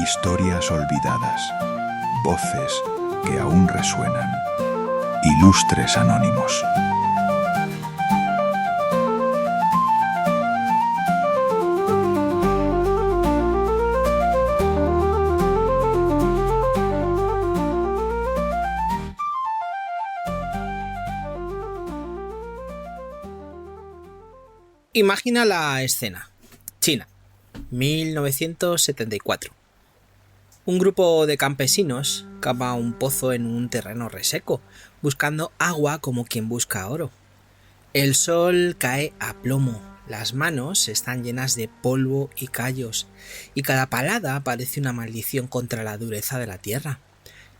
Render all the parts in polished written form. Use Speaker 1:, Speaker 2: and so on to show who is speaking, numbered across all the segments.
Speaker 1: Historias olvidadas, voces que aún resuenan. Ilustres Anónimos.
Speaker 2: Imagina la escena. China, 1974. Un grupo de campesinos cava un pozo en un terreno reseco, buscando agua como quien busca oro. El sol cae a plomo, las manos están llenas de polvo y callos, y cada palada parece una maldición contra la dureza de la tierra.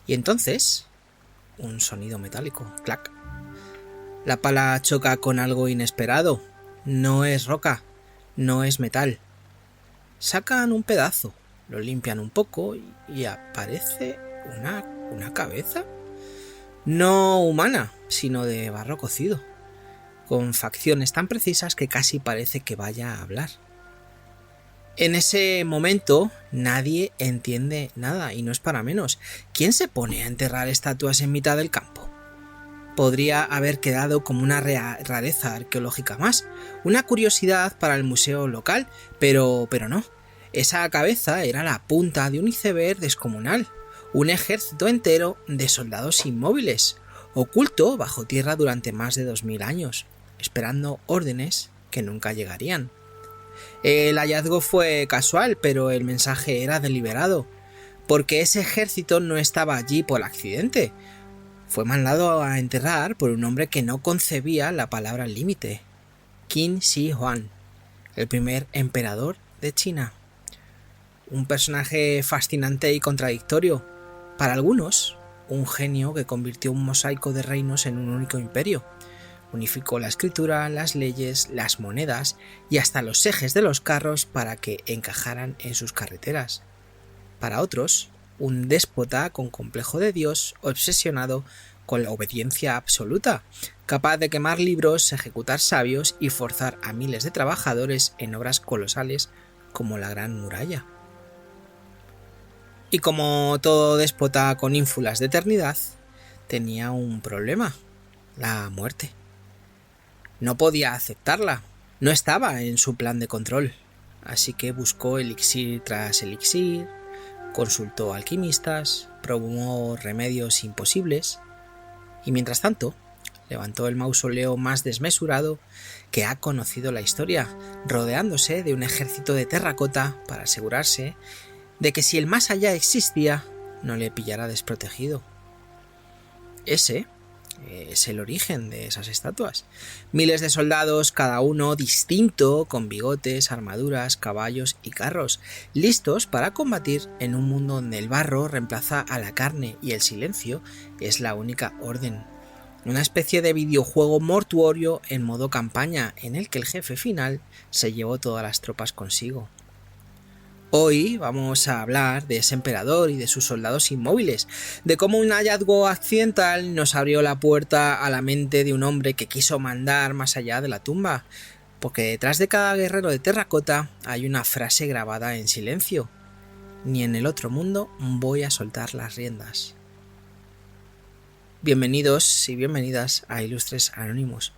Speaker 2: Y entonces, un sonido metálico, clac. La pala choca con algo inesperado. No es roca, no es metal. Sacan un pedazo, lo limpian un poco y aparece una cabeza. No humana, sino de barro cocido, con facciones tan precisas que casi parece que vaya a hablar. En ese momento nadie entiende nada y no es para menos. ¿Quién se pone a enterrar estatuas en mitad del campo? Podría haber quedado como una rareza arqueológica más, una curiosidad para el museo local, pero no. Esa cabeza era la punta de un iceberg descomunal, un ejército entero de soldados inmóviles, oculto bajo tierra durante más de 2000 años, esperando órdenes que nunca llegarían. El hallazgo fue casual, pero el mensaje era deliberado, porque ese ejército no estaba allí por accidente. Fue mandado a enterrar por un hombre que no concebía la palabra límite, Qin Shi Huang, el primer emperador de China. Un personaje fascinante y contradictorio. Para algunos, un genio que convirtió un mosaico de reinos en un único imperio. Unificó la escritura, las leyes, las monedas y hasta los ejes de los carros para que encajaran en sus carreteras. Para otros, un déspota con complejo de Dios, obsesionado con la obediencia absoluta, capaz de quemar libros, ejecutar sabios y forzar a miles de trabajadores en obras colosales como la Gran Muralla. Y como todo déspota con ínfulas de eternidad, tenía un problema: la muerte. No podía aceptarla, no estaba en su plan de control, así que buscó elixir tras elixir, consultó a alquimistas, probó remedios imposibles y mientras tanto levantó el mausoleo más desmesurado que ha conocido la historia, rodeándose de un ejército de terracota para asegurarse de que si el más allá existía, no le pillara desprotegido. Ese es el origen de esas estatuas. Miles de soldados, cada uno distinto, con bigotes, armaduras, caballos y carros, listos para combatir en un mundo donde el barro reemplaza a la carne y el silencio es la única orden. Una especie de videojuego mortuorio en modo campaña, en el que el jefe final se llevó todas las tropas consigo. Hoy vamos a hablar de ese emperador y de sus soldados inmóviles, de cómo un hallazgo accidental nos abrió la puerta a la mente de un hombre que quiso mandar más allá de la tumba, porque detrás de cada guerrero de terracota hay una frase grabada en silencio: ni en el otro mundo voy a soltar las riendas. Bienvenidos y bienvenidas a Ilustres Anónimos.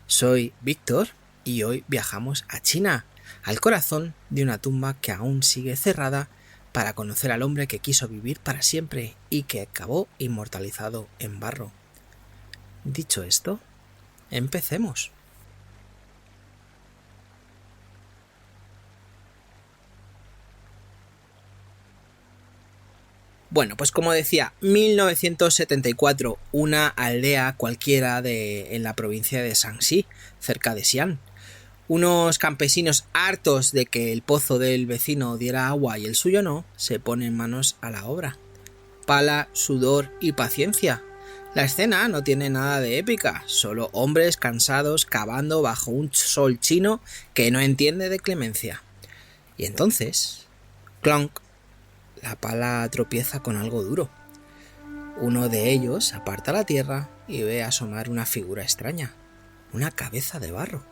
Speaker 2: Soy Víctor y hoy viajamos a China, al corazón de una tumba que aún sigue cerrada, para conocer al hombre que quiso vivir para siempre y que acabó inmortalizado en barro. Dicho esto, empecemos. Bueno, pues como decía, 1974, una aldea cualquiera en la provincia de Shanxi, cerca de Xi'an. Unos campesinos, hartos de que el pozo del vecino diera agua y el suyo no, se ponen manos a la obra. Pala, sudor y paciencia. La escena no tiene nada de épica, solo hombres cansados cavando bajo un sol chino que no entiende de clemencia. Y entonces, clonk, la pala tropieza con algo duro. Uno de ellos aparta la tierra y ve asomar una figura extraña, una cabeza de barro.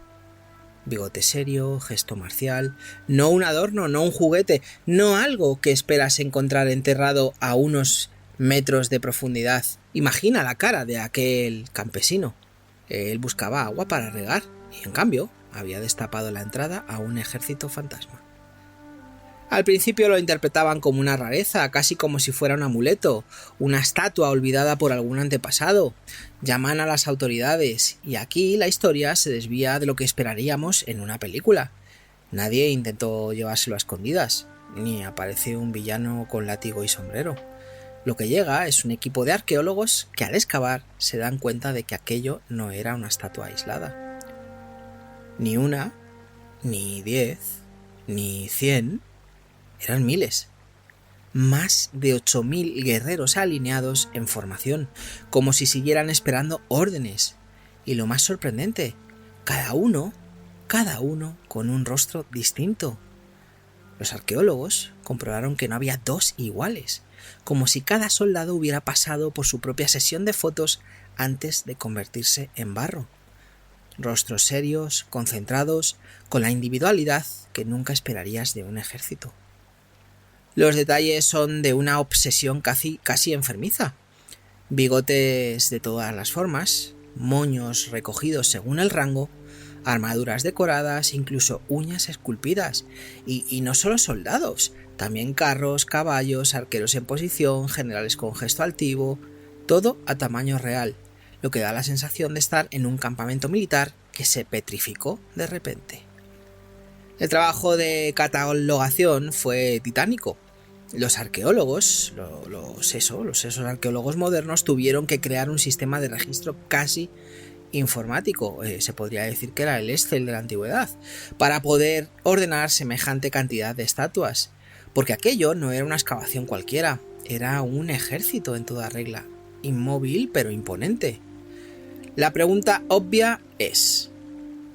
Speaker 2: Bigote serio, gesto marcial, no un adorno, no un juguete, no algo que esperas encontrar enterrado a unos metros de profundidad. Imagina la cara de aquel campesino. Él buscaba agua para regar y, en cambio, había destapado la entrada a un ejército fantasma. Al principio lo interpretaban como una rareza, casi como si fuera un amuleto, una estatua olvidada por algún antepasado. Llaman a las autoridades, y aquí la historia se desvía de lo que esperaríamos en una película. Nadie intentó llevárselo a escondidas, ni aparece un villano con látigo y sombrero. Lo que llega es un equipo de arqueólogos que al excavar se dan cuenta de que aquello no era una estatua aislada. Ni una, ni 10, ni 100... eran miles. Más de 8.000 guerreros alineados en formación, como si siguieran esperando órdenes. Y lo más sorprendente, cada uno con un rostro distinto. Los arqueólogos comprobaron que no había dos iguales, como si cada soldado hubiera pasado por su propia sesión de fotos antes de convertirse en barro. Rostros serios, concentrados, con la individualidad que nunca esperarías de un ejército. Los detalles son de una obsesión casi enfermiza. Bigotes de todas las formas, moños recogidos según el rango, armaduras decoradas, incluso uñas esculpidas. Y no solo soldados, también carros, caballos, arqueros en posición, generales con gesto altivo, todo a tamaño real, lo que da la sensación de estar en un campamento militar que se petrificó de repente. El trabajo de catalogación fue titánico. Los arqueólogos, los arqueólogos modernos tuvieron que crear un sistema de registro casi informático, se podría decir que era el Excel de la antigüedad, para poder ordenar semejante cantidad de estatuas, porque aquello no era una excavación cualquiera, era un ejército en toda regla, inmóvil pero imponente. La pregunta obvia es: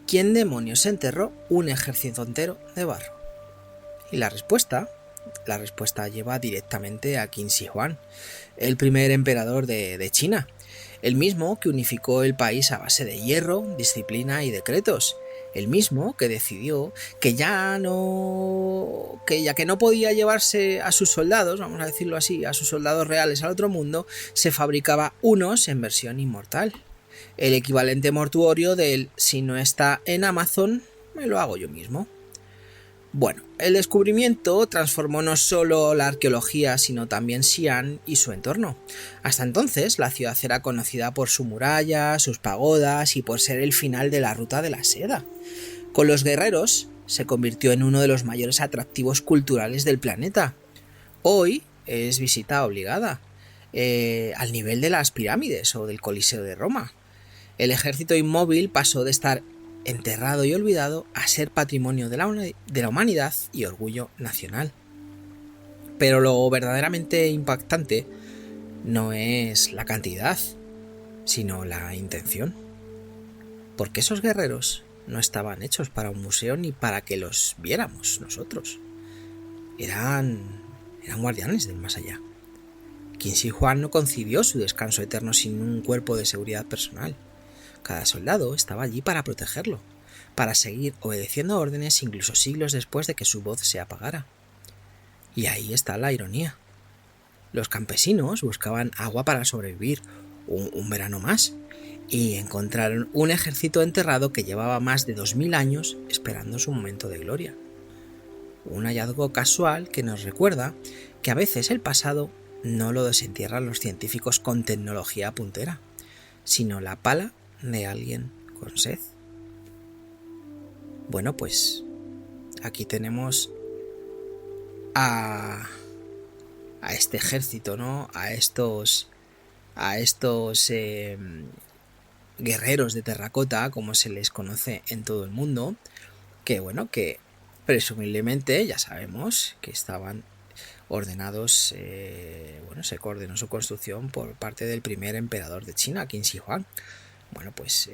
Speaker 2: ¿quién demonios enterró un ejército entero de barro? Y la respuesta lleva directamente a Qin Shi Huang, el primer emperador de China, el mismo que unificó el país a base de hierro, disciplina y decretos, el mismo que decidió que ya que no podía llevarse a sus soldados, vamos a decirlo así, a sus soldados reales al otro mundo, se fabricaba unos en versión inmortal. El equivalente mortuorio del si no está en Amazon, me lo hago yo mismo. Bueno, el descubrimiento transformó no solo la arqueología, sino también Xi'an y su entorno. Hasta entonces, la ciudad era conocida por su muralla, sus pagodas y por ser el final de la ruta de la seda. Con los guerreros, se convirtió en uno de los mayores atractivos culturales del planeta. Hoy es visita obligada, al nivel de las pirámides o del Coliseo de Roma. El ejército inmóvil pasó de estar enterrado y olvidado a ser patrimonio de la humanidad y orgullo nacional. Pero lo verdaderamente impactante no es la cantidad, sino la intención. Porque esos guerreros no estaban hechos para un museo ni para que los viéramos nosotros. Eran guardianes del más allá. Qin Shi Huang no concibió su descanso eterno sin un cuerpo de seguridad personal. Cada soldado estaba allí para protegerlo, para seguir obedeciendo órdenes incluso siglos después de que su voz se apagara. Y ahí está la ironía. Los campesinos buscaban agua para sobrevivir un verano más y encontraron un ejército enterrado que llevaba más de 2000 años esperando su momento de gloria. Un hallazgo casual que nos recuerda que a veces el pasado no lo desentierran los científicos con tecnología puntera, sino la pala de alguien con sed. Bueno, pues aquí tenemos a este ejército, ¿no? A estos guerreros de terracota, como se les conoce en todo el mundo, que presumiblemente ya sabemos que estaban ordenados, se coordinó su construcción por parte del primer emperador de China, Qin Shi Huang. Bueno, pues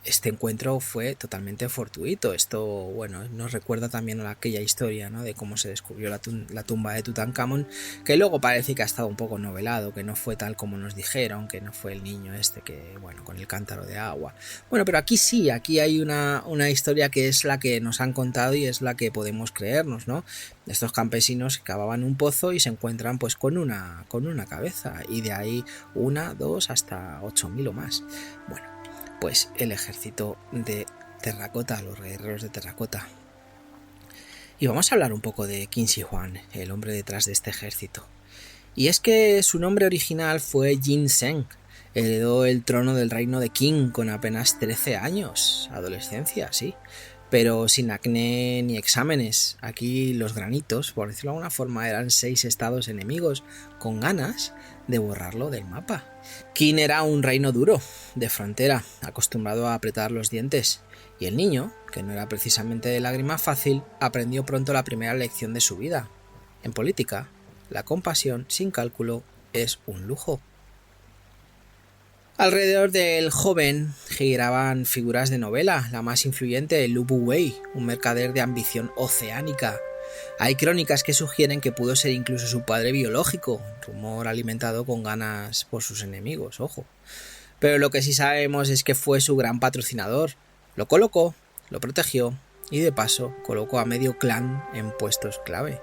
Speaker 2: este encuentro fue totalmente fortuito. Esto, bueno, nos recuerda también a aquella historia, ¿no?, de cómo se descubrió la tumba de Tutankamón, que luego parece que ha estado un poco novelado, que no fue tal como nos dijeron, que no fue el niño este que, bueno, con el cántaro de agua. Bueno, pero aquí sí, aquí hay una historia que es la que nos han contado y es la que podemos creernos, ¿no? Estos campesinos cavaban un pozo y se encuentran pues con una cabeza, y de ahí 1, 2, hasta 8.000 o más. Bueno, pues el ejército de terracota, los guerreros de terracota. Y vamos a hablar un poco de Qin Shi Huang, el hombre detrás de este ejército. Y es que su nombre original fue Jin Zheng. Heredó el trono del reino de Qin con apenas 13 años, adolescencia, sí, pero sin acné ni exámenes. Aquí los granitos, por decirlo de alguna forma, eran 6 estados enemigos con ganas de borrarlo del mapa. Qin era un reino duro, de frontera, acostumbrado a apretar los dientes, y el niño, que no era precisamente de lágrima fácil, aprendió pronto la primera lección de su vida. En política, la compasión sin cálculo es un lujo. Alrededor del joven giraban figuras de novela, la más influyente, Lu Buwei, un mercader de ambición oceánica. Hay crónicas que sugieren que pudo ser incluso su padre biológico, rumor alimentado con ganas por sus enemigos, ojo. Pero lo que sí sabemos es que fue su gran patrocinador. Lo colocó, lo protegió y de paso colocó a medio clan en puestos clave.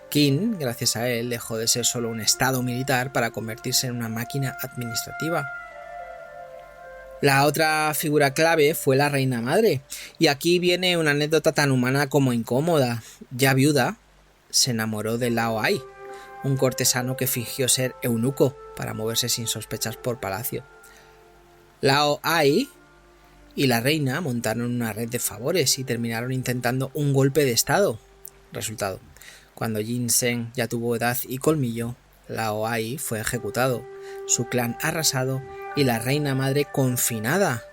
Speaker 2: Qin, gracias a él, dejó de ser solo un estado militar para convertirse en una máquina administrativa. La otra figura clave fue la reina madre, y aquí viene una anécdota tan humana como incómoda. Ya viuda, se enamoró de Lao Ai, un cortesano que fingió ser eunuco para moverse sin sospechas por palacio. Lao Ai y la reina montaron una red de favores y terminaron intentando un golpe de estado. Resultado: cuando Jin Zheng ya tuvo edad y colmillo, Lao Ai fue ejecutado, su clan arrasado y la reina madre confinada.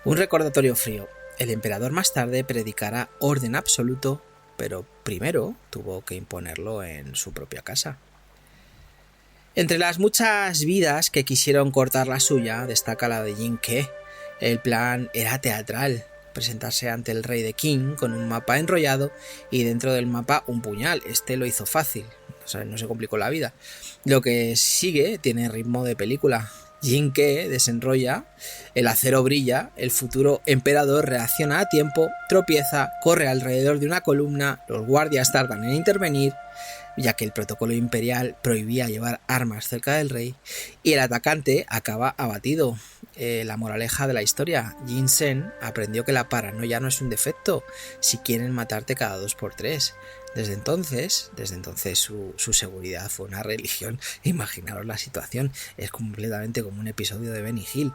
Speaker 2: Un recordatorio frío: el emperador más tarde predicará orden absoluto, pero primero tuvo que imponerlo en su propia casa. Entre las muchas vidas que quisieron cortar la suya, destaca la de Jin Ke. El plan era teatral: presentarse ante el rey de Qin con un mapa enrollado y dentro del mapa un puñal. Este lo hizo fácil, no se complicó la vida. Lo que sigue tiene ritmo de película. Jin Ke desenrolla, el acero brilla, el futuro emperador reacciona a tiempo, tropieza, corre alrededor de una columna, los guardias tardan en intervenir, ya que el protocolo imperial prohibía llevar armas cerca del rey, y el atacante acaba abatido. La moraleja de la historia: Jin Zheng aprendió que la paranoia no es un defecto si quieren matarte cada 2x3. Desde entonces su seguridad fue una religión. Imaginaros la situación, es completamente como un episodio de Benny Hill.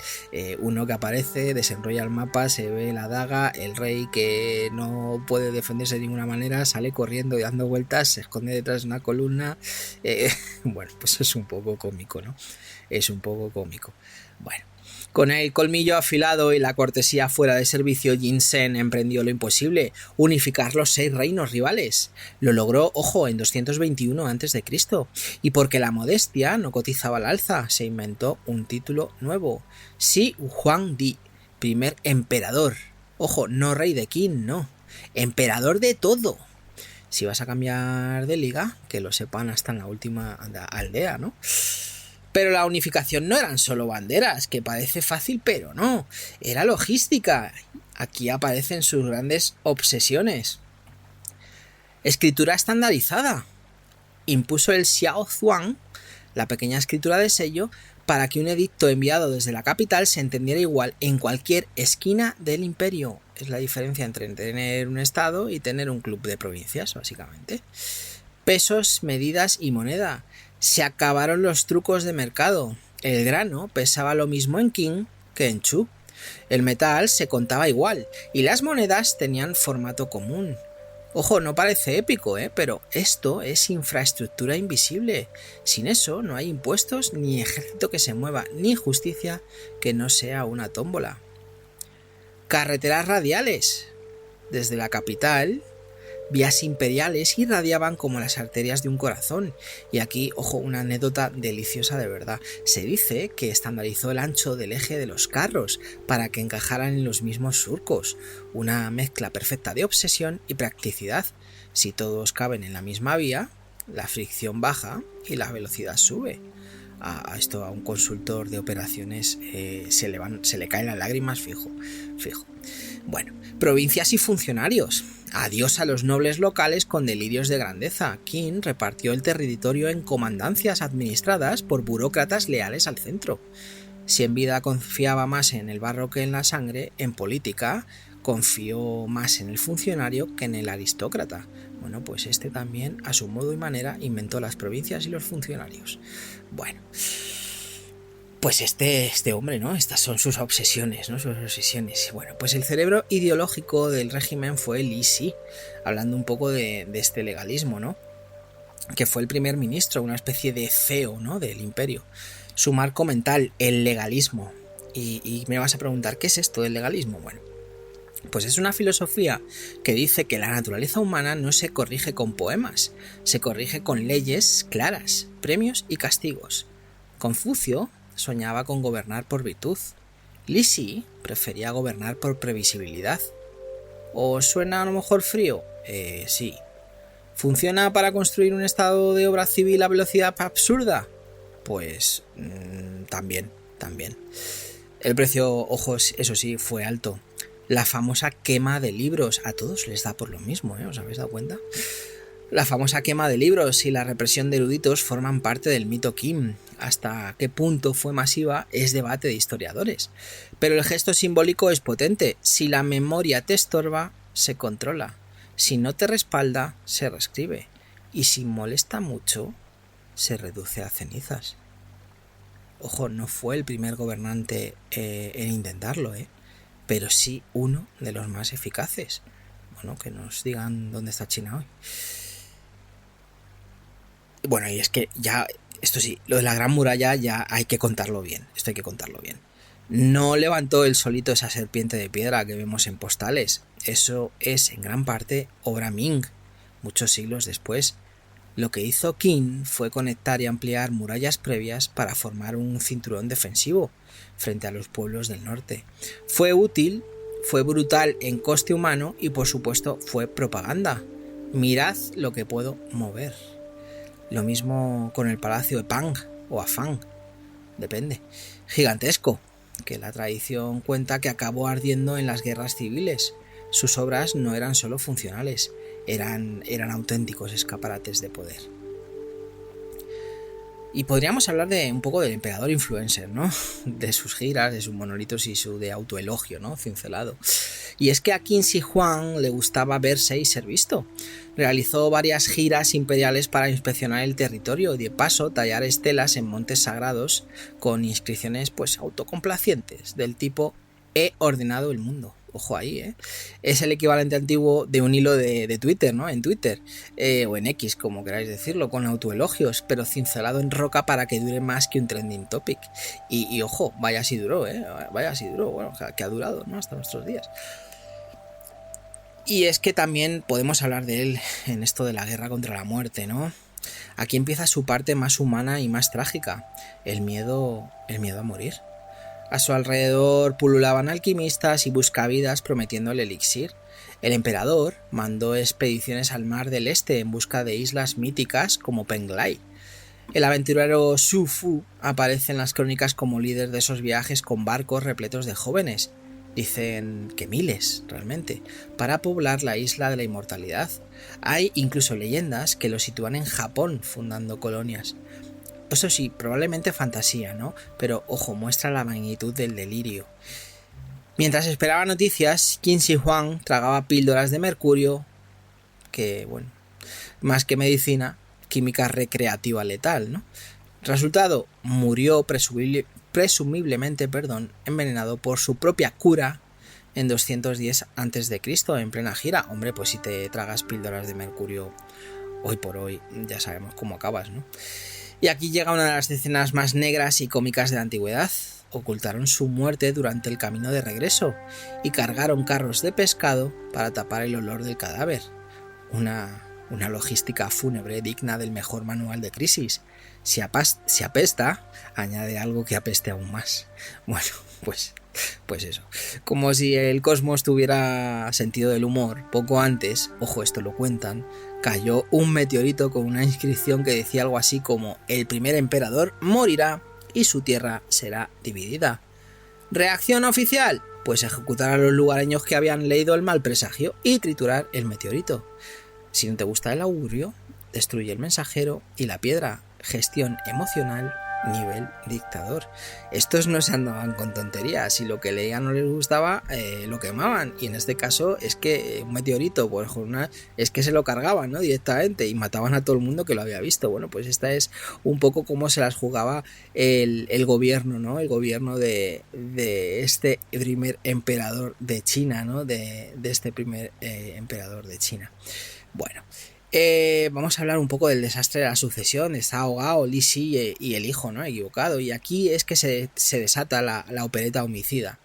Speaker 2: Uno que aparece, desenrolla el mapa, se ve la daga, el rey, que no puede defenderse de ninguna manera, sale corriendo y dando vueltas, se esconde detrás de una columna. Bueno, pues es un poco cómico, ¿no? Es un poco cómico. Bueno, con el colmillo afilado y la cortesía fuera de servicio, Jin Zheng emprendió lo imposible: unificar los 6 reinos rivales. Lo logró, ojo, en 221 a.C. Y porque la modestia no cotizaba al alza, se inventó un título nuevo: Shi Huangdi, primer emperador. Ojo, no rey de Qin, no, emperador de todo. Si vas a cambiar de liga, que lo sepan hasta en la última aldea, ¿no? Pero la unificación no eran solo banderas, que parece fácil, pero no, era logística. Aquí aparecen sus grandes obsesiones. Escritura estandarizada. Impuso el Xiaozuan, la pequeña escritura de sello, para que un edicto enviado desde la capital se entendiera igual en cualquier esquina del imperio. Es la diferencia entre tener un estado y tener un club de provincias, básicamente. Pesos, medidas y moneda. Se acabaron los trucos de mercado. El grano pesaba lo mismo en Qin que en Chu. El metal se contaba igual y las monedas tenían formato común. Ojo, no parece épico, pero esto es infraestructura invisible. Sin eso no hay impuestos, ni ejército que se mueva, ni justicia que no sea una tómbola. Carreteras radiales. Desde la capital vías imperiales irradiaban como las arterias de un corazón. Y aquí, ojo, una anécdota deliciosa de verdad. Se dice que estandarizó el ancho del eje de los carros para que encajaran en los mismos surcos. Una mezcla perfecta de obsesión y practicidad. Si todos caben en la misma vía, la fricción baja y la velocidad sube. A un consultor de operaciones se le caen las lágrimas fijo. Bueno, provincias y funcionarios. Adiós a los nobles locales con delirios de grandeza. Qin repartió el territorio en comandancias administradas por burócratas leales al centro. Si en vida confiaba más en el barro que en la sangre, en política confió más en el funcionario que en el aristócrata. Bueno, pues este también, a su modo y manera, inventó las provincias y los funcionarios. Bueno, pues este hombre, ¿no? Estas son sus obsesiones, ¿no? Sus obsesiones. Bueno, pues el cerebro ideológico del régimen fue Li Si, hablando un poco de este legalismo, ¿no? Que fue el primer ministro, una especie de CEO, ¿no? Del imperio. Su marco mental, el legalismo. Y me vas a preguntar, ¿qué es esto del legalismo? Bueno, pues es una filosofía que dice que la naturaleza humana no se corrige con poemas, se corrige con leyes claras, premios y castigos. Confucio soñaba con gobernar por virtud. Li Si prefería gobernar por previsibilidad. ¿Os suena a lo mejor frío? Sí. ¿Funciona para construir un estado de obra civil a velocidad absurda? Pues también. El precio, ojos, eso sí, fue alto. La famosa quema de libros, a todos les da por lo mismo, ¿eh? ¿Os habéis dado cuenta? La famosa quema de libros y la represión de eruditos forman parte del mito Qin. Hasta qué punto fue masiva es debate de historiadores. Pero el gesto simbólico es potente. Si la memoria te estorba, se controla. Si no te respalda, se reescribe. Y si molesta mucho, se reduce a cenizas. Ojo, no fue el primer gobernante en intentarlo, pero sí uno de los más eficaces. Bueno, que nos digan dónde está China hoy. Bueno, y es que ya, esto sí, lo de la Gran Muralla ya hay que contarlo bien. Esto hay que contarlo bien. No levantó él solito esa serpiente de piedra que vemos en postales. Eso es en gran parte obra Ming, muchos siglos después. Lo que hizo Qin fue conectar y ampliar murallas previas para formar un cinturón defensivo frente a los pueblos del norte. Fue útil, fue brutal en coste humano y por supuesto fue propaganda. Mirad lo que puedo mover. Lo mismo con el palacio de Pang o Afang, depende. Gigantesco, que la tradición cuenta que acabó ardiendo en las guerras civiles. Sus obras no eran solo funcionales, eran auténticos escaparates de poder. Y podríamos hablar de un poco del emperador influencer, ¿no? De sus giras, de sus monolitos y su de autoelogio, ¿no? Cincelado. Y es que a Qin Shi Huang le gustaba verse y ser visto. Realizó varias giras imperiales para inspeccionar el territorio y de paso tallar estelas en montes sagrados con inscripciones pues autocomplacientes del tipo "He ordenado el mundo". Ojo ahí, Es el equivalente antiguo de un hilo de Twitter, ¿no? En Twitter, o en X, como queráis decirlo, con autoelogios, pero cincelado en roca para que dure más que un trending topic. Y ojo, vaya si duró, Vaya si duró, bueno, que ha durado, ¿no? Hasta nuestros días. Y es que también podemos hablar de él en esto de la guerra contra la muerte, ¿no? Aquí empieza su parte más humana y más trágica, el miedo a morir. A su alrededor pululaban alquimistas y buscavidas prometiendo el elixir. El emperador mandó expediciones al mar del este en busca de islas míticas como Penglai. El aventurero Xu Fu aparece en las crónicas como líder de esos viajes con barcos repletos de jóvenes, dicen que miles realmente, para poblar la isla de la inmortalidad. Hay incluso leyendas que lo sitúan en Japón fundando colonias. Eso sí, probablemente fantasía, ¿no? Pero, ojo, muestra la magnitud del delirio. Mientras esperaba noticias, Qin Shi Huang tragaba píldoras de mercurio, que, bueno, más que medicina, química recreativa letal, ¿no? Resultado, murió presumiblemente, envenenado por su propia cura en 210 a.C., en plena gira. Hombre, pues si te tragas píldoras de mercurio hoy por hoy, ya sabemos cómo acabas, ¿no? Y aquí llega una de las escenas más negras y cómicas de la antigüedad. Ocultaron su muerte durante el camino de regreso y cargaron carros de pescado para tapar el olor del cadáver. una logística fúnebre digna del mejor manual de crisis. Si apesta, añade algo que apeste aún más. Bueno, pues eso. Como si el cosmos tuviera sentido del humor, poco antes, ojo, esto lo cuentan, cayó un meteorito con una inscripción que decía algo así como: el primer emperador morirá y su tierra será dividida. ¿Reacción oficial? Pues ejecutar a los lugareños que habían leído el mal presagio y triturar el meteorito. Si no te gusta el augurio, destruye el mensajero y la piedra. Gestión emocional, nivel dictador. Estos no se andaban con tonterías. Si lo que leían no les gustaba, lo quemaban. Y en este caso es que un meteorito, pues es que se lo cargaban, ¿no? Directamente, y mataban a todo el mundo que lo había visto. Bueno, pues esta es un poco cómo se las jugaba el gobierno, ¿no? El gobierno de este primer emperador de China, ¿no? De este primer emperador de China. Bueno, vamos a hablar un poco del desastre de la sucesión de Cao Gao, Li Shi y el hijo, ¿no? Equivocado. Y aquí es que se desata la opereta homicida.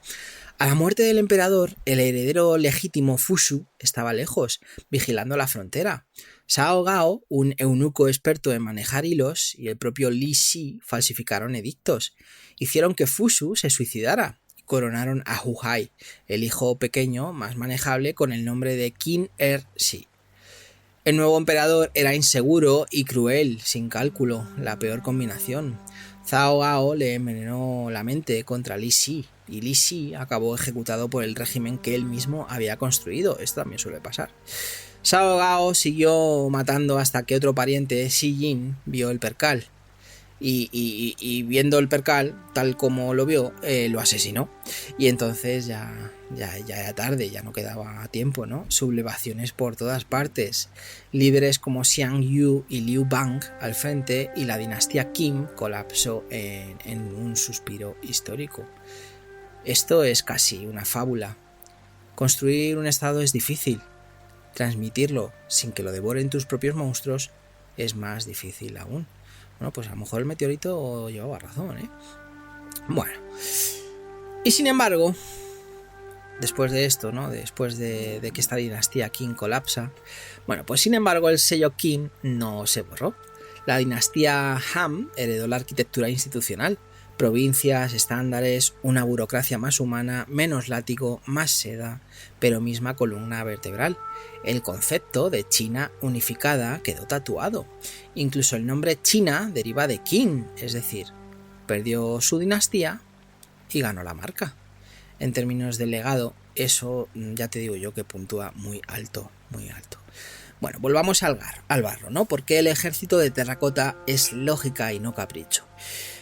Speaker 2: A la muerte del emperador, el heredero legítimo Fushu estaba lejos, vigilando la frontera. Cao Gao, un eunuco experto en manejar hilos, y el propio Li Shi falsificaron edictos. Hicieron que Fushu se suicidara. Coronaron a Hu Hai, el hijo pequeño más manejable, con el nombre de Qin Shi. El nuevo emperador era inseguro y cruel, sin cálculo, la peor combinación. Cao Gao le envenenó la mente contra Li Shi, y Li Shi acabó ejecutado por el régimen que él mismo había construido. Esto también suele pasar. Cao Gao siguió matando hasta que otro pariente, Xi Jin, vio el percal. Y viendo el percal, tal como lo vio, lo asesinó. Y entonces ya era tarde, ya no quedaba tiempo, ¿no? Sublevaciones por todas partes. Líderes como Xiang Yu y Liu Bang al frente, y la dinastía Qin colapsó en un suspiro histórico. Esto es casi una fábula. Construir un estado es difícil. Transmitirlo sin que lo devoren tus propios monstruos es más difícil aún. Bueno, pues a lo mejor el meteorito llevaba razón, ¿eh? Bueno. Y sin embargo, después de esto, ¿no? Después de que esta dinastía Qin colapsa, bueno, pues sin embargo el sello Qin no se borró. La dinastía Han heredó la arquitectura institucional, provincias, estándares, una burocracia más humana, menos látigo, más seda, pero misma columna vertebral. El concepto de China unificada quedó tatuado. Incluso el nombre China deriva de Qin, es decir, perdió su dinastía y ganó la marca. En términos de legado, eso ya te digo yo que puntúa muy alto, muy alto. Bueno, volvamos al barro, ¿no? Porque el ejército de terracota es lógica y no capricho.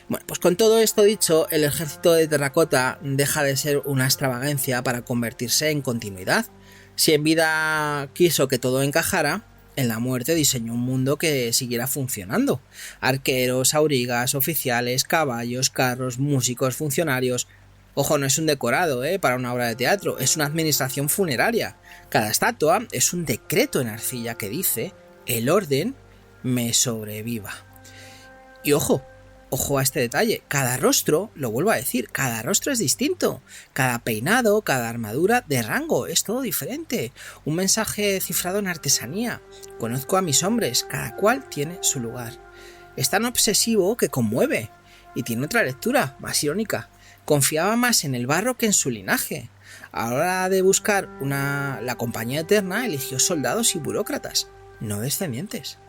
Speaker 2: Bueno, pues con todo esto dicho, el ejército de terracota deja de ser una extravagancia para convertirse en continuidad. Si en vida quiso que todo encajara, en la muerte diseñó un mundo que siguiera funcionando. Arqueros, aurigas, oficiales, caballos, carros, músicos, funcionarios. Ojo, no es un decorado, para una obra de teatro, es una administración funeraria. Cada estatua es un decreto en arcilla que dice: el orden me sobreviva. Y ojo a este detalle, cada rostro, lo vuelvo a decir, cada rostro es distinto, cada peinado, cada armadura de rango, es todo diferente. Un mensaje cifrado en artesanía. Conozco a mis hombres, cada cual tiene su lugar. Es tan obsesivo que conmueve. Y tiene otra lectura, más irónica. Confiaba más en el barro que en su linaje. A la hora de buscar la compañía eterna, eligió soldados y burócratas, no descendientes.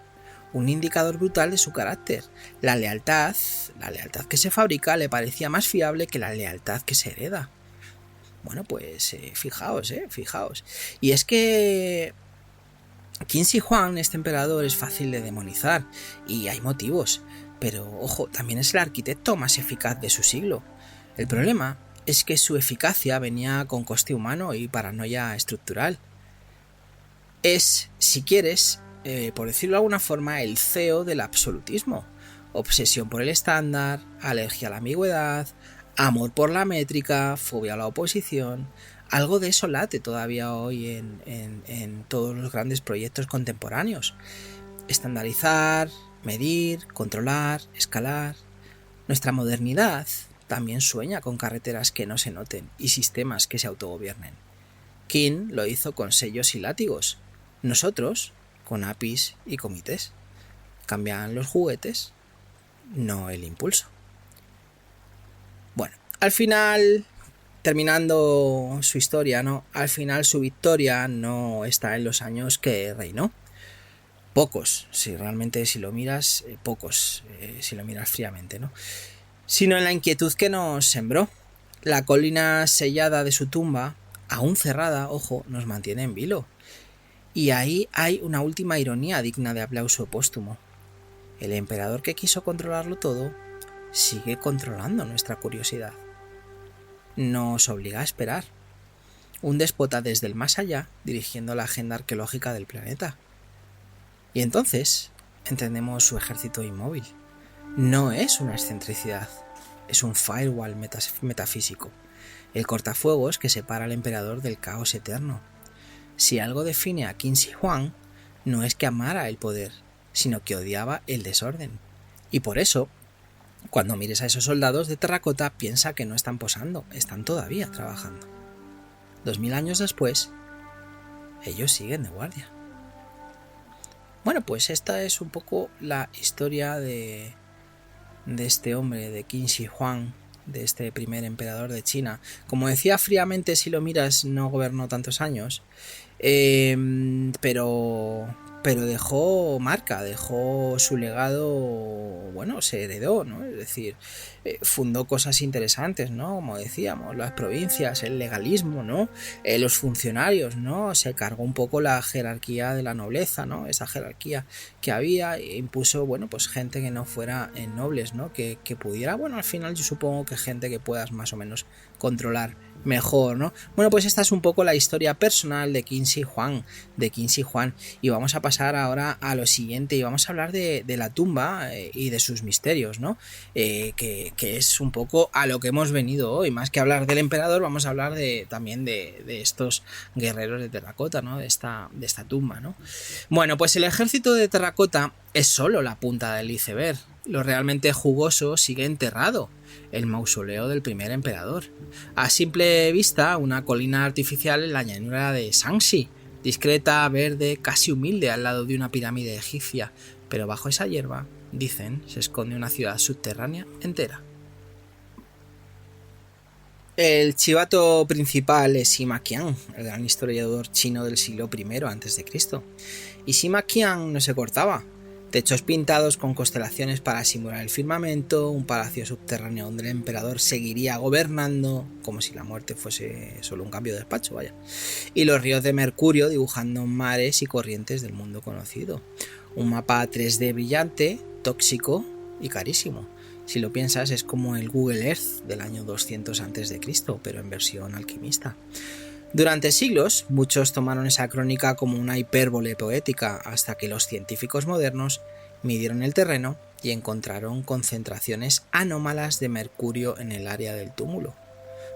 Speaker 2: Un indicador brutal de su carácter. La lealtad que se fabrica le parecía más fiable que la lealtad que se hereda. Bueno, pues fijaos. Y es que Qin Shi Huang, este emperador, es fácil de demonizar, y hay motivos, pero ojo, también es el arquitecto más eficaz de su siglo. El problema es que su eficacia venía con coste humano y paranoia estructural. Es, si quieres, por decirlo de alguna forma, el CEO del absolutismo. Obsesión por el estándar, alergia a la ambigüedad, amor por la métrica, fobia a la oposición. Algo de eso late todavía hoy en todos los grandes proyectos contemporáneos. Estandarizar, medir, controlar, escalar. Nuestra modernidad también sueña con carreteras que no se noten y sistemas que se autogobiernen. Qin lo hizo con sellos y látigos. Nosotros con APIs y comités. Cambian los juguetes, no el impulso. Bueno, al final, terminando su historia, ¿no? Al final su victoria no está en los años que reinó. Pocos, si realmente si lo miras, si lo miras fríamente, ¿no? Sino en la inquietud que nos sembró. La colina sellada de su tumba, aún cerrada, ojo, nos mantiene en vilo. Y ahí hay una última ironía digna de aplauso póstumo. El emperador que quiso controlarlo todo sigue controlando nuestra curiosidad. Nos obliga a esperar. Un déspota desde el más allá dirigiendo la agenda arqueológica del planeta. Y entonces entendemos su ejército inmóvil. No es una excentricidad, es un firewall metafísico, el cortafuegos que separa al emperador del caos eterno. Si algo define a Qin Shi Huang, no es que amara el poder, sino que odiaba el desorden. Y por eso, cuando mires a esos soldados de terracota, piensa que no están posando, están todavía trabajando. 2000 años después, ellos siguen de guardia. Bueno, pues esta es un poco la historia de este hombre, de Qin Shi Huang, de este primer emperador de China. Como decía fríamente, si lo miras, no gobernó tantos años, pero dejó marca, dejó su legado, bueno, se heredó, ¿no? Es decir, fundó cosas interesantes, ¿no? Como decíamos, las provincias, el legalismo, ¿no? Los funcionarios, ¿no? Se cargó un poco la jerarquía de la nobleza, ¿no? Esa jerarquía que había, e impuso, bueno, pues gente que no fuera nobles, ¿no? Que pudiera, bueno, al final yo supongo que gente que puedas más o menos controlar mejor, ¿no? Bueno, pues esta es un poco la historia personal de Qin Shi Huang, y vamos a pasar ahora a lo siguiente y vamos a hablar de la tumba y de sus misterios, ¿no? Que es un poco a lo que hemos venido hoy. Más que hablar del emperador, vamos a hablar también de estos guerreros de terracota, ¿no? De esta tumba, ¿no? Bueno, pues el ejército de terracota es solo la punta del iceberg. Lo realmente jugoso sigue enterrado, el mausoleo del primer emperador. A simple vista, una colina artificial en la llanura de Shaanxi, discreta, verde, casi humilde al lado de una pirámide egipcia, pero bajo esa hierba, dicen, se esconde una ciudad subterránea entera. El chivato principal es Sima Qian, el gran historiador chino del siglo I a.C. Y Sima Qian no se cortaba. Techos pintados con constelaciones para simular el firmamento, un palacio subterráneo donde el emperador seguiría gobernando, como si la muerte fuese solo un cambio de despacho, vaya. Y los ríos de mercurio dibujando mares y corrientes del mundo conocido. Un mapa 3D brillante, tóxico y carísimo. Si lo piensas, es como el Google Earth del año 200 a.C., pero en versión alquimista. Durante siglos, muchos tomaron esa crónica como una hipérbole poética, hasta que los científicos modernos midieron el terreno y encontraron concentraciones anómalas de mercurio en el área del túmulo.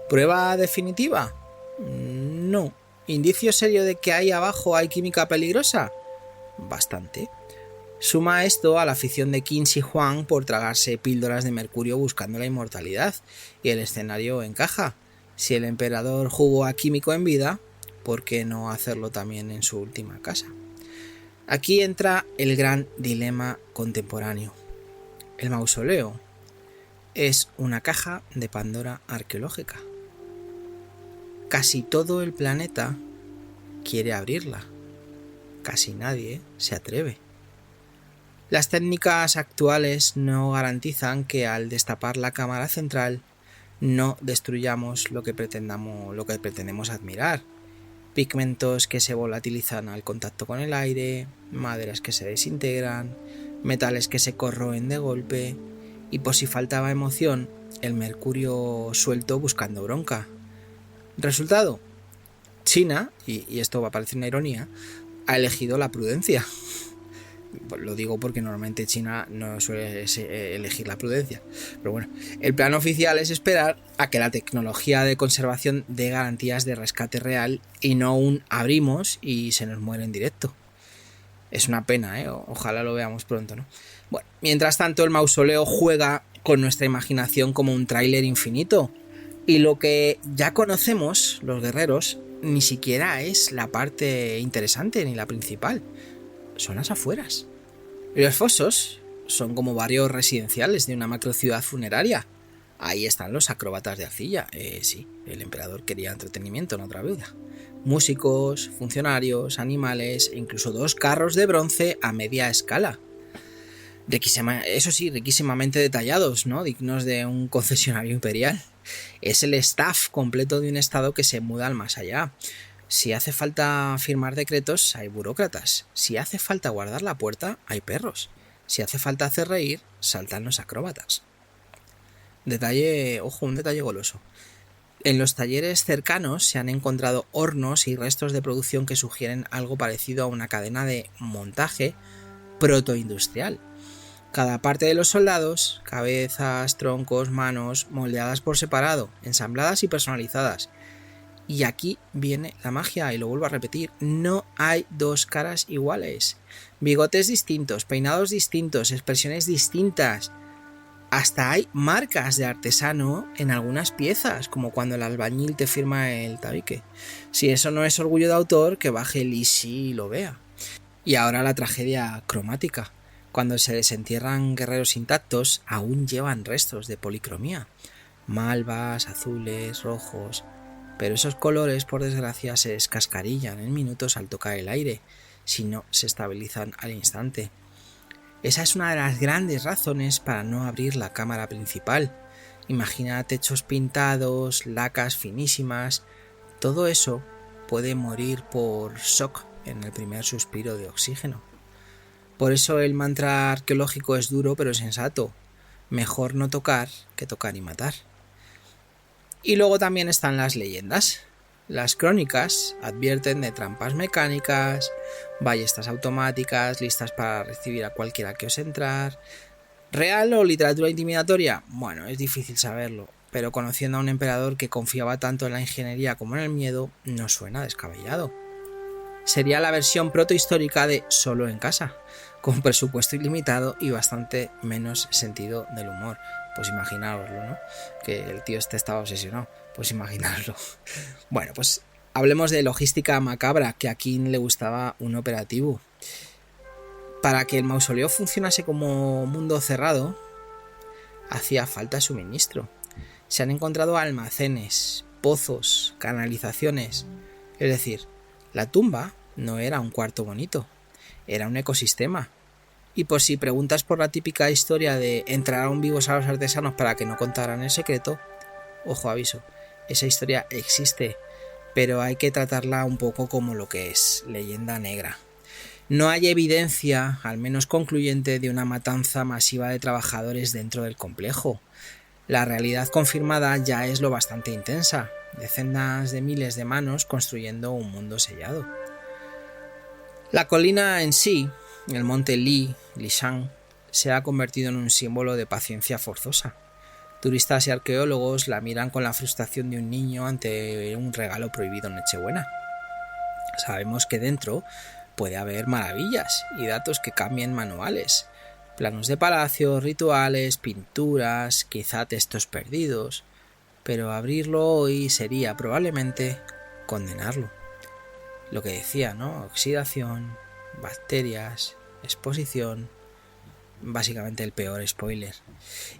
Speaker 2: ¿Prueba definitiva? No. ¿Indicio serio de que ahí abajo hay química peligrosa? Bastante. Suma esto a la afición de Qin Shi Huang por tragarse píldoras de mercurio buscando la inmortalidad, y el escenario encaja. Si el emperador jugó a químico en vida, ¿por qué no hacerlo también en su última casa? Aquí entra el gran dilema contemporáneo. El mausoleo es una caja de Pandora arqueológica. Casi todo el planeta quiere abrirla. Casi nadie se atreve. Las técnicas actuales no garantizan que al destapar la cámara central no destruyamos lo que pretendemos admirar. Pigmentos que se volatilizan al contacto con el aire, maderas que se desintegran, metales que se corroen de golpe, y por si faltaba emoción, el mercurio suelto buscando bronca. Resultado: China, y esto va a parecer una ironía, ha elegido la prudencia. Lo digo porque normalmente China no suele elegir la prudencia. Pero bueno, el plan oficial es esperar a que la tecnología de conservación dé garantías de rescate real y no un abrimos y se nos muere en directo. Es una pena, ojalá lo veamos pronto, ¿no? Bueno, mientras tanto el mausoleo juega con nuestra imaginación como un tráiler infinito. Y lo que ya conocemos, los guerreros, ni siquiera es la parte interesante ni la principal. son las afueras. Y los fosos son como barrios residenciales de una macrociudad funeraria. Ahí están los acróbatas de arcilla. Sí, el emperador quería entretenimiento, no otra vida. Músicos, funcionarios, animales e incluso 2 carros de bronce a media escala. Eso sí, riquísimamente detallados, ¿no? Dignos de un concesionario imperial. Es el staff completo de un estado que se muda al más allá. Si hace falta firmar decretos, hay burócratas. Si hace falta guardar la puerta, hay perros. Si hace falta hacer reír, saltan los acróbatas. Un detalle goloso. En los talleres cercanos se han encontrado hornos y restos de producción que sugieren algo parecido a una cadena de montaje protoindustrial. Cada parte de los soldados, cabezas, troncos, manos, moldeadas por separado, ensambladas y personalizadas. Y aquí viene la magia, y lo vuelvo a repetir, no hay 2 caras iguales. Bigotes distintos, peinados distintos, expresiones distintas. Hasta hay marcas de artesano en algunas piezas, como cuando el albañil te firma el tabique. Si eso no es orgullo de autor, que baje el Easy y lo vea. Y ahora la tragedia cromática. Cuando se desentierran guerreros intactos, aún llevan restos de policromía. Malvas, azules, rojos. Pero esos colores, por desgracia, se descascarillan en minutos al tocar el aire, si no se estabilizan al instante. Esa es una de las grandes razones para no abrir la cámara principal. Imagina techos pintados, lacas finísimas. Todo eso puede morir por shock en el primer suspiro de oxígeno. Por eso el mantra arqueológico es duro pero sensato. Mejor no tocar que tocar y matar. Y luego también están las leyendas. Las crónicas advierten de trampas mecánicas, ballestas automáticas, listas para recibir a cualquiera que ose entrar. ¿Real o literatura intimidatoria? Bueno, es difícil saberlo, pero conociendo a un emperador que confiaba tanto en la ingeniería como en el miedo, no suena descabellado. Sería la versión protohistórica de Solo en casa, con presupuesto ilimitado y bastante menos sentido del humor. Pues imaginároslo, ¿no? Que el tío estaba obsesionado. Pues imaginarlo. Bueno, pues hablemos de logística macabra, que a quien le gustaba un operativo. Para que el mausoleo funcionase como mundo cerrado, hacía falta suministro. Se han encontrado almacenes, pozos, canalizaciones. Es decir, la tumba no era un cuarto bonito, era un ecosistema. Y por si preguntas por la típica historia de entraron vivos a los artesanos para que no contaran el secreto, ojo aviso, esa historia existe, pero hay que tratarla un poco como lo que es, leyenda negra. No hay evidencia, al menos concluyente, de una matanza masiva de trabajadores dentro del complejo. La realidad confirmada ya es lo bastante intensa, decenas de miles de manos construyendo un mundo sellado. La colina en sí, el monte Lishan, se ha convertido en un símbolo de paciencia forzosa. Turistas y arqueólogos la miran con la frustración de un niño ante un regalo prohibido en Nochebuena. Sabemos que dentro puede haber maravillas y datos que cambien manuales, planos de palacios, rituales, pinturas, quizá textos perdidos, pero abrirlo hoy sería probablemente condenarlo. Lo que decía, ¿no? Oxidación, bacterias, exposición, básicamente el peor spoiler.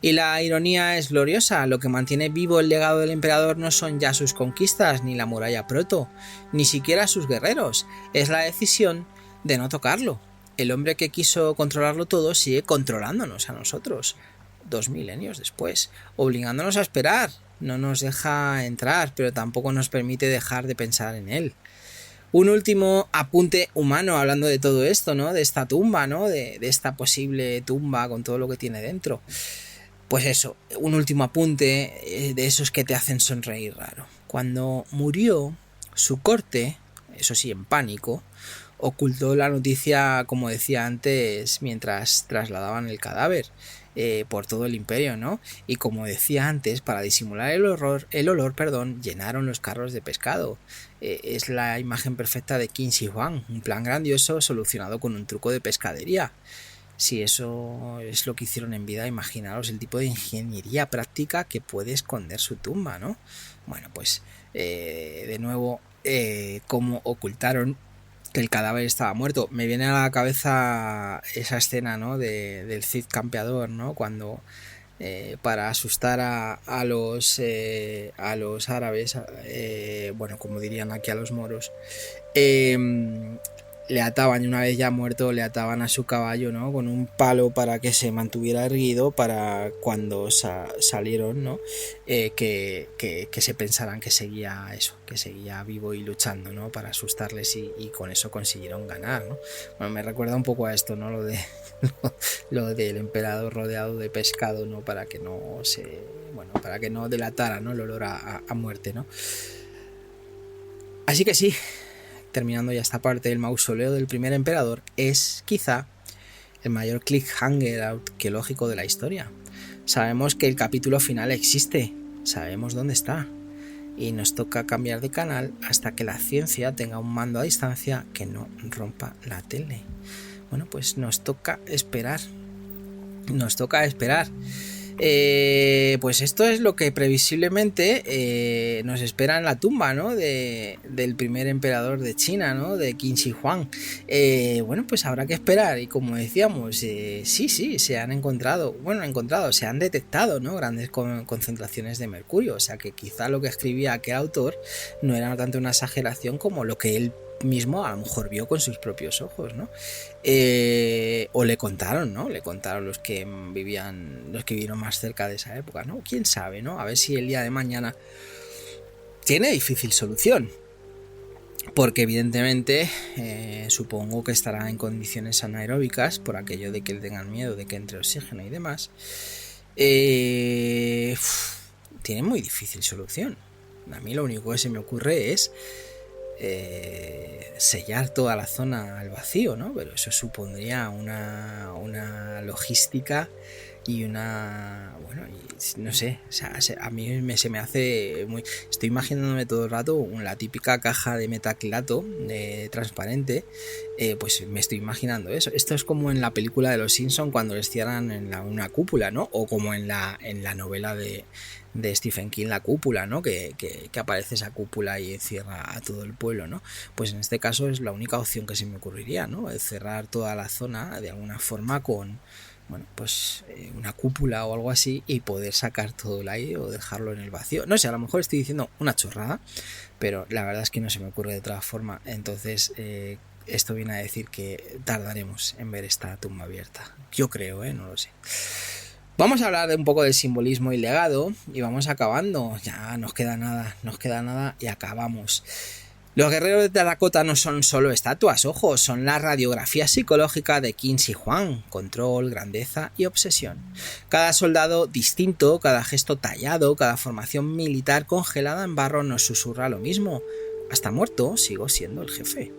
Speaker 2: Y la ironía es gloriosa, lo que mantiene vivo el legado del emperador no son ya sus conquistas, ni la muralla proto, ni siquiera sus guerreros, es la decisión de no tocarlo. El hombre que quiso controlarlo todo sigue controlándonos a nosotros, 2 milenios después, obligándonos a esperar, no nos deja entrar, pero tampoco nos permite dejar de pensar en él. Un último apunte humano hablando de todo esto, ¿no? De esta tumba, ¿no? De esta posible tumba con todo lo que tiene dentro. Pues eso, un último apunte de esos que te hacen sonreír raro. Cuando murió, su corte, eso sí, en pánico, ocultó la noticia, como decía antes, mientras trasladaban el cadáver por todo el imperio, ¿no? Y como decía antes, para disimular el olor, llenaron los carros de pescado. Es la imagen perfecta de Qin Shi Huang, un plan grandioso solucionado con un truco de pescadería. Si eso es lo que hicieron en vida, imaginaros el tipo de ingeniería práctica que puede esconder su tumba, ¿no? Bueno, pues de nuevo, cómo ocultaron que el cadáver estaba muerto. Me viene a la cabeza esa escena, ¿no? Del Cid campeador, ¿no? Cuando para asustar a los árabes, bueno, como dirían aquí a los moros, le ataban, y una vez ya muerto, le ataban a su caballo, ¿no? Con un palo para que se mantuviera erguido, para cuando salieron, ¿no? Que se pensaran que seguía eso, que seguía vivo y luchando, ¿no? Para asustarles, y con eso consiguieron ganar, ¿no? Bueno, me recuerda un poco a esto, ¿no? Lo del emperador rodeado de pescado, ¿no? Para que no delatara, ¿no? El olor a muerte, ¿no? Así que sí, terminando ya esta parte, el mausoleo del primer emperador es quizá el mayor cliffhanger arqueológico de la historia. Sabemos que el capítulo final existe, sabemos dónde está, y nos toca cambiar de canal hasta que la ciencia tenga un mando a distancia que no rompa la tele. Bueno, pues nos toca esperar. Pues esto es lo que previsiblemente nos espera en la tumba, ¿no? Del primer emperador de China, ¿no? De Qin Shi Huang. Bueno, pues habrá que esperar, y como decíamos, sí, se han se han detectado, ¿no? Grandes concentraciones de mercurio, o sea que quizá lo que escribía aquel autor no era tanto una exageración como lo que él mismo a lo mejor vio con sus propios ojos, ¿no? O le contaron, ¿no? Le contaron los que vivieron más cerca de esa época, ¿no? Quién sabe, ¿no? A ver si el día de mañana tiene difícil solución, porque evidentemente supongo que estará en condiciones anaeróbicas por aquello de que le tengan miedo de que entre oxígeno y demás. Tiene muy difícil solución. A mí lo único que se me ocurre es sellar toda la zona al vacío, ¿no? Pero eso supondría una logística y no sé, o sea, a mí se me hace muy... Estoy imaginándome todo el rato la típica caja de metacrilato transparente, pues me estoy imaginando eso. Esto es como en la película de los Simpson cuando les cierran en una cúpula, ¿no? O como en la novela de Stephen King, La Cúpula, ¿no? Que aparece esa cúpula y encierra a todo el pueblo, ¿no? Pues en este caso es la única opción que se me ocurriría, ¿no? Cerrar toda la zona de alguna forma con, bueno, pues una cúpula o algo así, y poder sacar todo el aire o dejarlo en el vacío. No sé, a lo mejor estoy diciendo una chorrada, pero la verdad es que no se me ocurre de otra forma. Entonces esto viene a decir que tardaremos en ver esta tumba abierta. Yo creo, no lo sé. Vamos a hablar de un poco del simbolismo y legado, y vamos acabando. Ya nos queda nada y acabamos. Los guerreros de terracota no son solo estatuas, ojo, son la radiografía psicológica de Qin Shi Huang: control, grandeza y obsesión. Cada soldado distinto, cada gesto tallado, cada formación militar congelada en barro nos susurra lo mismo: hasta muerto sigo siendo el jefe.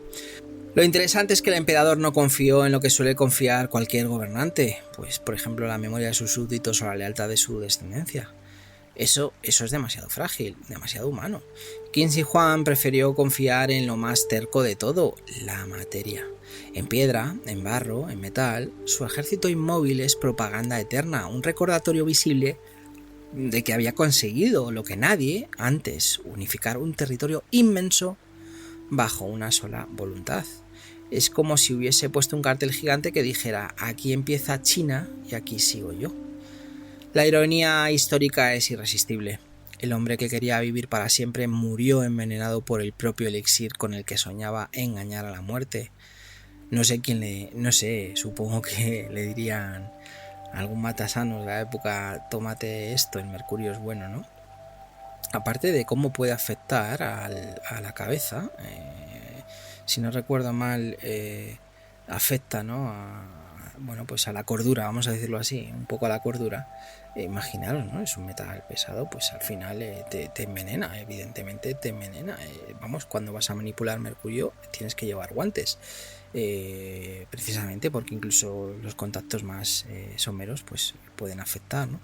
Speaker 2: Lo interesante es que el emperador no confió en lo que suele confiar cualquier gobernante, pues por ejemplo la memoria de sus súbditos o la lealtad de su descendencia. Eso es demasiado frágil, demasiado humano. Qin Shi Huang prefirió confiar en lo más terco de todo, la materia. En piedra, en barro, en metal, su ejército inmóvil es propaganda eterna, un recordatorio visible de que había conseguido lo que nadie antes: unificar un territorio inmenso bajo una sola voluntad. Es como si hubiese puesto un cartel gigante que dijera: aquí empieza China y aquí sigo yo. La ironía histórica es irresistible. El hombre que quería vivir para siempre murió envenenado por el propio elixir con el que soñaba engañar a la muerte. No sé, supongo que le dirían a algún matasano de la época: tómate esto, el mercurio es bueno, ¿no? Aparte de cómo puede afectar a la cabeza, si no recuerdo mal, afecta, ¿no? Pues a la cordura, vamos a decirlo así, un poco a la cordura. Imaginaros, ¿no? Es un metal pesado, pues al final te envenena, evidentemente te envenena. Cuando vas a manipular mercurio tienes que llevar guantes, precisamente porque incluso los contactos más someros pues pueden afectar, ¿no?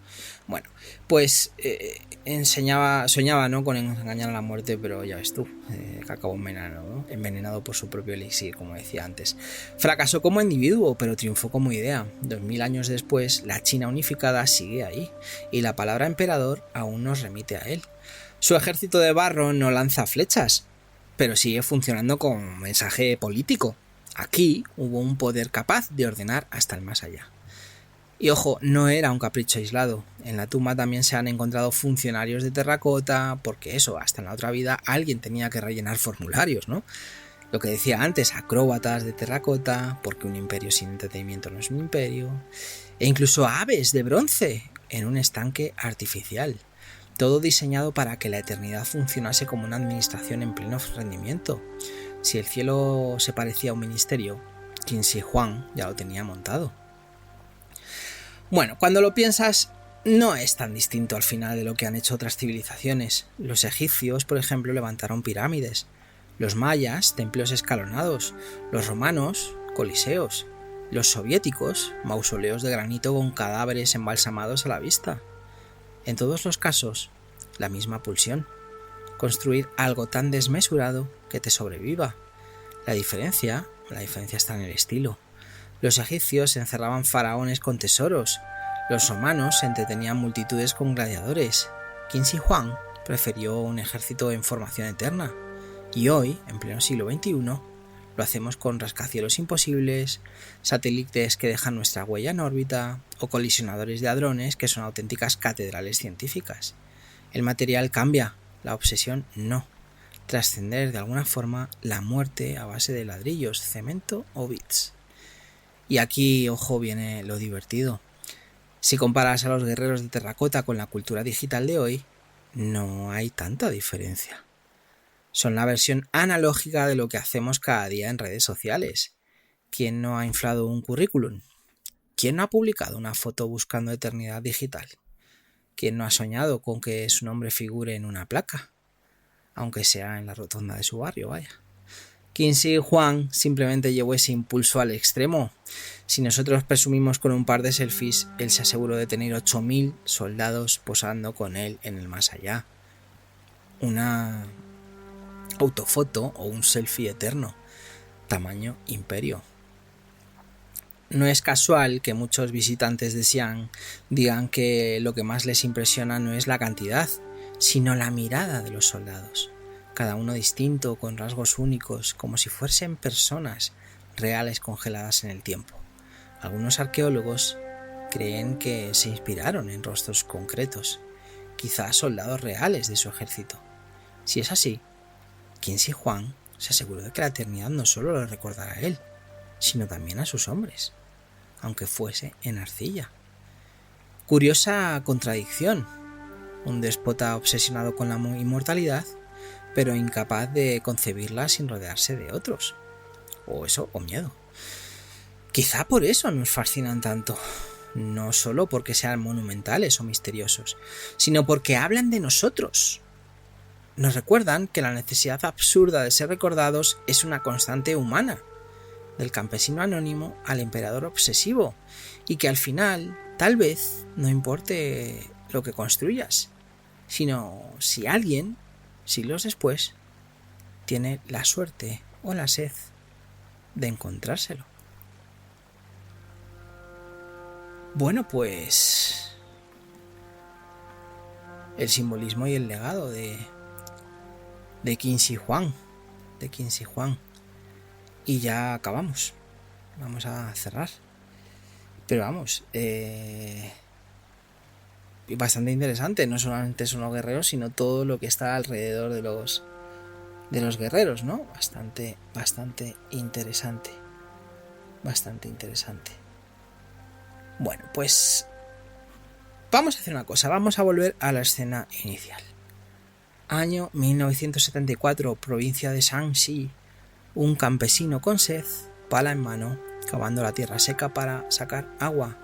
Speaker 2: Bueno, pues soñaba, ¿no? Con engañar a la muerte, pero ya ves tú, que acabó envenenado por su propio elixir, como decía antes. Fracasó como individuo, pero triunfó como idea. 2000 años después, la China unificada sigue ahí, y la palabra emperador aún nos remite a él. Su ejército de barro no lanza flechas, pero sigue funcionando como mensaje político. Aquí hubo un poder capaz de ordenar hasta el más allá. Y ojo, no era un capricho aislado. En la tumba también se han encontrado funcionarios de terracota, porque eso, hasta en la otra vida alguien tenía que rellenar formularios, ¿no? Lo que decía antes, acróbatas de terracota, porque un imperio sin entretenimiento no es un imperio, e incluso aves de bronce en un estanque artificial. Todo diseñado para que la eternidad funcionase como una administración en pleno rendimiento. Si el cielo se parecía a un ministerio, Qin Shi Huang ya lo tenía montado. Bueno, cuando lo piensas, no es tan distinto al final de lo que han hecho otras civilizaciones. Los egipcios, por ejemplo, levantaron pirámides. Los mayas, templos escalonados. Los romanos, coliseos. Los soviéticos, mausoleos de granito con cadáveres embalsamados a la vista. En todos los casos, la misma pulsión. Construir algo tan desmesurado que te sobreviva. La diferencia está en el estilo. Los egipcios encerraban faraones con tesoros. Los romanos entretenían multitudes con gladiadores. Qin Shi Huang prefirió un ejército en formación eterna. Y hoy, en pleno siglo XXI, lo hacemos con rascacielos imposibles, satélites que dejan nuestra huella en órbita o colisionadores de hadrones que son auténticas catedrales científicas. El material cambia, la obsesión no. Trascender de alguna forma la muerte a base de ladrillos, cemento o bits. Y aquí, ojo, viene lo divertido. Si comparas a los guerreros de terracota con la cultura digital de hoy, no hay tanta diferencia. Son la versión analógica de lo que hacemos cada día en redes sociales. ¿Quién no ha inflado un currículum? ¿Quién no ha publicado una foto buscando eternidad digital? ¿Quién no ha soñado con que su nombre figure en una placa? Aunque sea en la rotonda de su barrio, vaya. Qin Shi Huang simplemente llevó ese impulso al extremo. Si nosotros presumimos con un par de selfies, él se aseguró de tener 8.000 soldados posando con él en el más allá. Una autofoto o un selfie eterno, tamaño imperio. No es casual que muchos visitantes de Xi'an digan que lo que más les impresiona no es la cantidad, sino la mirada de los soldados. Cada uno distinto, con rasgos únicos, como si fuesen personas reales congeladas en el tiempo. Algunos arqueólogos creen que se inspiraron en rostros concretos, quizás soldados reales de su ejército. Si es así, Qin Shi Huang se aseguró de que la eternidad no solo lo recordará a él, sino también a sus hombres, aunque fuese en arcilla. Curiosa contradicción. Un déspota obsesionado con la inmortalidad, pero incapaz de concebirla sin rodearse de otros. O eso, o miedo. Quizá por eso nos fascinan tanto. No solo porque sean monumentales o misteriosos, sino porque hablan de nosotros. Nos recuerdan que la necesidad absurda de ser recordados es una constante humana, del campesino anónimo al emperador obsesivo, y que al final, tal vez, no importe lo que construyas, sino si alguien, siglos después, tiene la suerte o la sed de encontrárselo. Bueno, pues el simbolismo y el legado de Qin Shi Huang, y ya acabamos. Vamos a cerrar. Pero vamos, bastante interesante. No solamente son los guerreros, sino todo lo que está alrededor de los guerreros, ¿no? Bastante interesante. Bastante interesante. Bueno, pues vamos a hacer una cosa. Vamos a volver a la escena inicial. Año 1974, provincia de Shanxi. Un campesino con sed, pala en mano, cavando la tierra seca para sacar agua.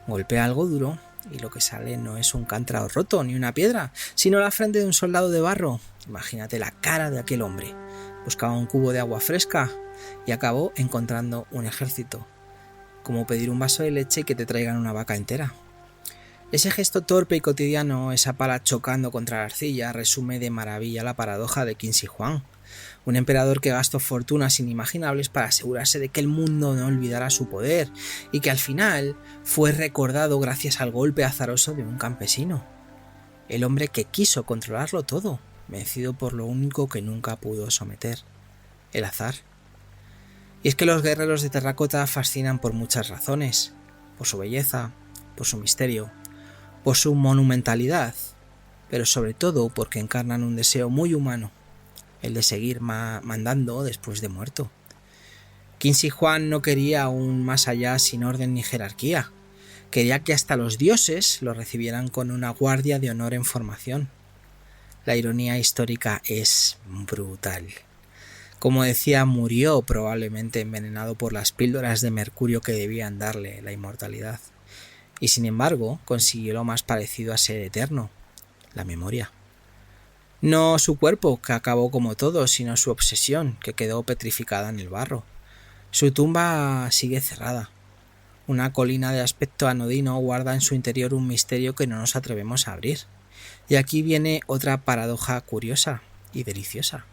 Speaker 2: Golpea algo duro y lo que sale no es un cántaro roto ni una piedra, sino la frente de un soldado de barro. Imagínate la cara de aquel hombre. Buscaba un cubo de agua fresca y acabó encontrando un ejército. Como pedir un vaso de leche y que te traigan una vaca entera. Ese gesto torpe y cotidiano, esa pala chocando contra la arcilla, resume de maravilla la paradoja de Qin Shi Huang. Un emperador que gastó fortunas inimaginables para asegurarse de que el mundo no olvidara su poder y que al final fue recordado gracias al golpe azaroso de un campesino. El hombre que quiso controlarlo todo, vencido por lo único que nunca pudo someter, el azar. Y es que los guerreros de terracota fascinan por muchas razones, por su belleza, por su misterio, por su monumentalidad, pero sobre todo porque encarnan un deseo muy humano, el de seguir mandando después de muerto. Qin Shi Huang no quería un más allá sin orden ni jerarquía, quería que hasta los dioses lo recibieran con una guardia de honor en formación. La ironía histórica es brutal. Como decía, murió probablemente envenenado por las píldoras de mercurio que debían darle la inmortalidad. Y sin embargo, consiguió lo más parecido a ser eterno, la memoria. No su cuerpo, que acabó como todo, sino su obsesión, que quedó petrificada en el barro. Su tumba sigue cerrada. Una colina de aspecto anodino guarda en su interior un misterio que no nos atrevemos a abrir. Y aquí viene otra paradoja curiosa y deliciosa.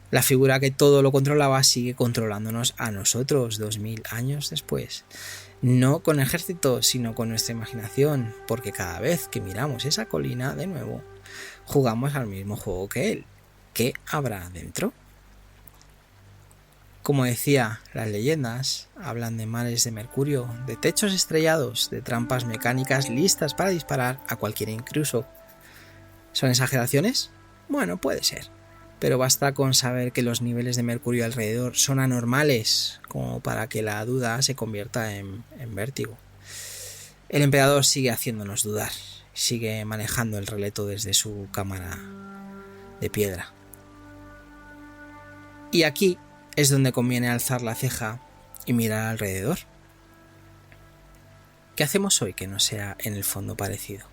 Speaker 2: La figura que todo lo controlaba sigue controlándonos a nosotros 2000 años después. No con ejército, sino con nuestra imaginación, porque cada vez que miramos esa colina de nuevo, jugamos al mismo juego que él. ¿Qué habrá dentro? Como decía, las leyendas hablan de mares de mercurio, de techos estrellados, de trampas mecánicas listas para disparar a cualquier intruso. ¿Son exageraciones? Bueno, puede ser. Pero basta con saber que los niveles de mercurio alrededor son anormales como para que la duda se convierta en vértigo. El emperador sigue haciéndonos dudar, sigue manejando el relato desde su cámara de piedra. Y aquí es donde conviene alzar la ceja y mirar alrededor. ¿Qué hacemos hoy que no sea en el fondo parecido?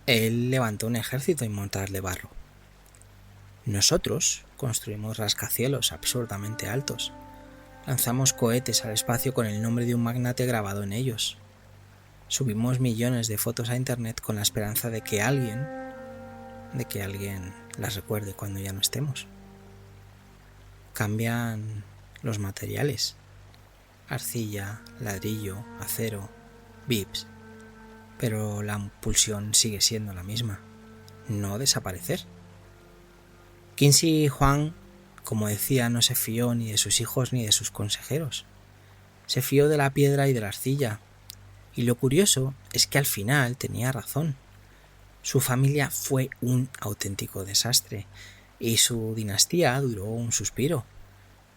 Speaker 2: Él levantó un ejército inmortal de barro. Nosotros construimos rascacielos absurdamente altos. Lanzamos cohetes al espacio con el nombre de un magnate grabado en ellos. Subimos millones de fotos a internet con la esperanza de que alguien las recuerde cuando ya no estemos. Cambian los materiales: arcilla, ladrillo, acero, VIPs. Pero la pulsión sigue siendo la misma: no desaparecer. Qin Shi Huang, como decía, no se fió ni de sus hijos ni de sus consejeros. Se fió de la piedra y de la arcilla. Y lo curioso es que al final tenía razón. Su familia fue un auténtico desastre y su dinastía duró un suspiro.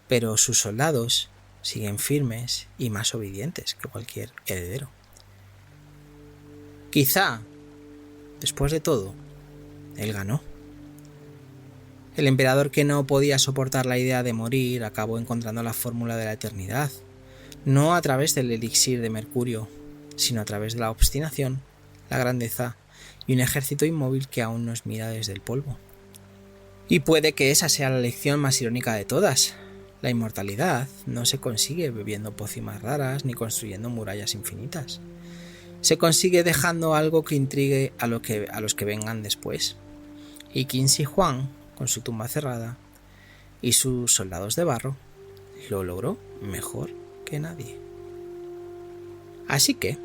Speaker 2: Pero sus soldados siguen firmes y más obedientes que cualquier heredero. Quizá, después de todo, él ganó. El emperador, que no podía soportar la idea de morir, acabó encontrando la fórmula de la eternidad, no a través del elixir de mercurio, sino a través de la obstinación, la grandeza y un ejército inmóvil que aún nos mira desde el polvo. Y puede que esa sea la lección más irónica de todas. La inmortalidad no se consigue bebiendo pócimas raras ni construyendo murallas infinitas. Se consigue dejando algo que intrigue a los que vengan después. Y Qin Shi Huang, con su tumba cerrada y sus soldados de barro, lo logró mejor que nadie. Así que,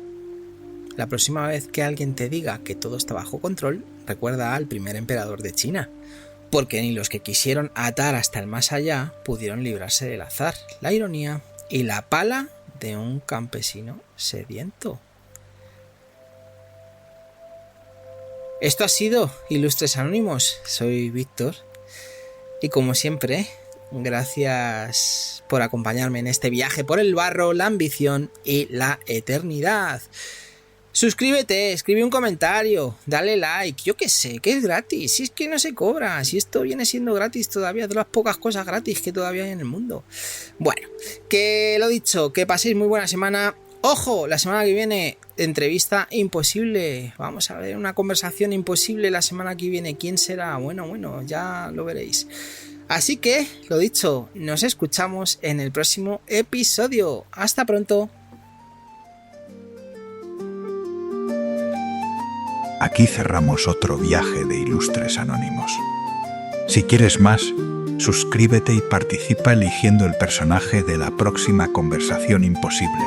Speaker 2: la próxima vez que alguien te diga que todo está bajo control, recuerda al primer emperador de China, porque ni los que quisieron atar hasta el más allá pudieron librarse del azar, la ironía y la pala de un campesino sediento. Esto ha sido Ilustres Anónimos. Soy Víctor y, como siempre, gracias por acompañarme en este viaje por el barro, la ambición y la eternidad. Suscríbete, escribe un comentario, dale like, yo qué sé, que es gratis, si es que no se cobra, si esto viene siendo gratis todavía, de las pocas cosas gratis que todavía hay en el mundo. Bueno, que lo dicho, que paséis muy buena semana. ¡Ojo! La semana que viene, entrevista imposible. Vamos a ver una conversación imposible la semana que viene. ¿Quién será? Bueno, ya lo veréis. Así que, lo dicho, nos escuchamos en el próximo episodio. ¡Hasta pronto!
Speaker 1: Aquí cerramos otro viaje de Ilustres Anónimos. Si quieres más, suscríbete y participa eligiendo el personaje de la próxima conversación imposible.